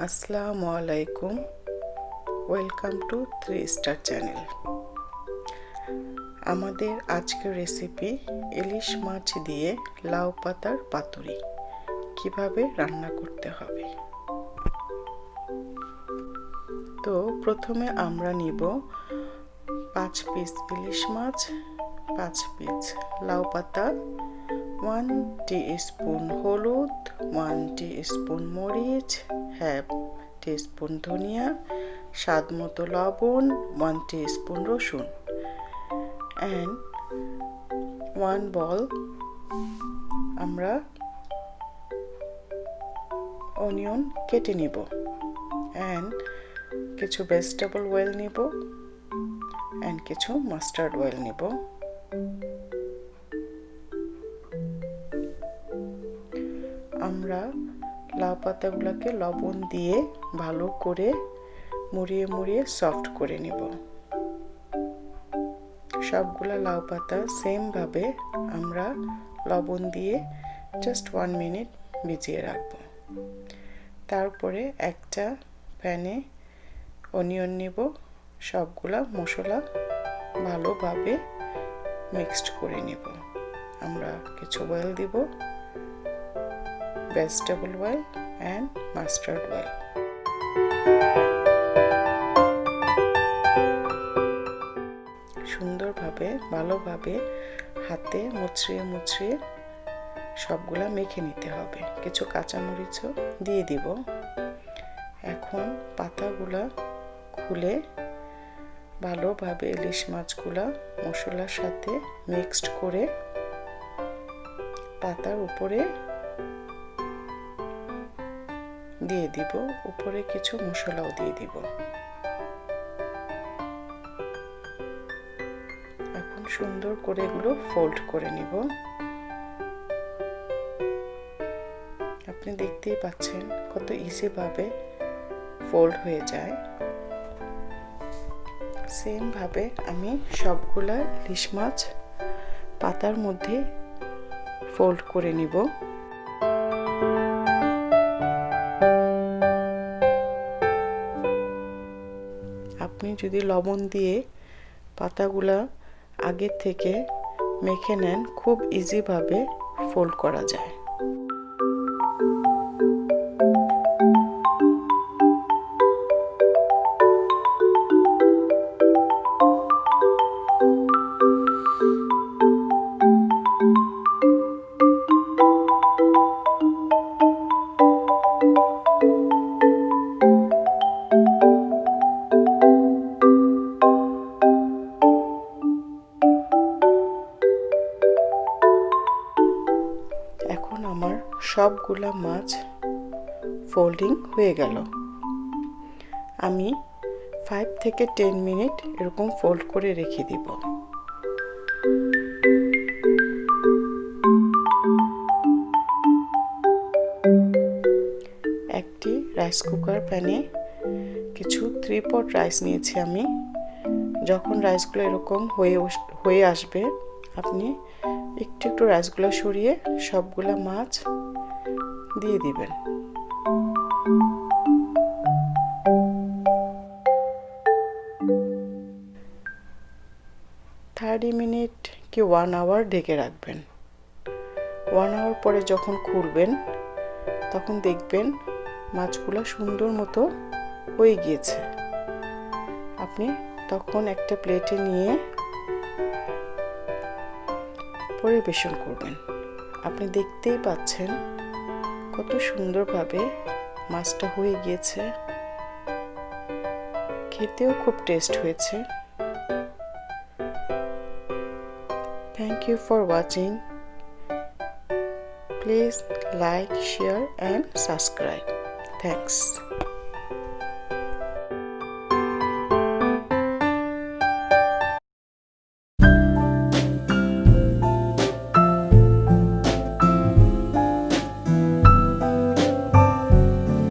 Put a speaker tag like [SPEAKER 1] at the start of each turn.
[SPEAKER 1] আসসালামু আলাইকুম, welcome to 3 star channel. আমাদের আজকের রেসিপি ইলিশ মাছ দিয়ে লাউ পাতার পাতুরি কিভাবে রান্না করতে হবে। তো প্রথমে আমরা নিব 5 পিস ইলিশ মাছ, 5 পিস লাউ পাতা, 1 টিস্পুন হলুদ, 1 টিস্পুন মরিচ, হাফ টিস্পুন ধনিয়া, স্বাদ মতো লবণ, 1 টিস্পুন রসুন and 1 বল আমরা অনিয়ন কেটে নিব and কিছু ভেজিটেবল অয়েল নিব and কিছু মাস্টার্ড অয়েল নিব। আমরা লাউ পাতাগুলোকে লবণ দিয়ে ভালো করে মুড়িয়ে মুড়িয়ে সফট করে নিব। সবগুলা লাউ পাতা সেম ভাবে আমরা লবণ দিয়ে জাস্ট 1 মিনিট ভিজিয়ে রাখব। তারপরে একটা প্যানে অনিয়ন নিব, সবগুলা মশলা ভালোভাবে মিক্সড করে নিব। আমরা কিছু অয়েল দিব, vegetable oil and mustard oil. সুন্দরভাবে ভালোভাবে হাতে মুচড়িয়ে মুচড়িয়ে সবগুলা মেখে নিতে হবে। কিছু কাঁচামরিচও দিয়ে দিব। এখন পাতাগুলা খুলে ভালোভাবে ইলিশ মাছগুলা মশলার সাথে মিক্সড করে পাতার উপরে দিয়ে দিব। উপরে কিছু মশলাও দিয়ে দিব। এখন সুন্দর করে এগুলো ফোল্ড করে নিব। আপনি দেখতেই পাচ্ছেন কত ইজি ভাবে ফোল্ড হয়ে যায়। সেম ভাবে আমি সবগুলা ইলিশ মাছ পাতার মধ্যে ফোল্ড করে নিব। আপনি যদি লবণ দিয়ে পাতাগুলা আগে থেকে মেখে নেন, খুব ইজি ভাবে ফোল্ড করা যায়। এখন আমার সবগুলা মাছ ফোল্ডিং হয়ে গেল। আমি 5 থেকে 10 মিনিট এরকম ফোল্ড করে রেখে দিব। একটি রাইস কুকার প্যানে কিছু 3 পট রাইস নিয়েছি আমি। যখন রাইসগুলো এরকম হয়ে আসবে, আপনি একটু একটু রাইসগুলো সরিয়ে সবগুলা মাছ দিয়ে দিবেন। 30 মিনিট কি 1 আওয়ার ঢেকে রাখবেন। 1 আওয়ার পরে যখন খুলবেন তখন দেখবেন মাছগুলো সুন্দর মতো হয়ে গিয়েছে। আপনি তখন একটা প্লেটে নিয়ে পরিবেশন করবেন। আপনি দেখতেই পাচ্ছেন কত সুন্দরভাবে মাছটা হয়ে গিয়েছে। খেতেও খুব টেস্ট হয়েছে। Thank you for watching. Please like, share and subscribe. Thanks.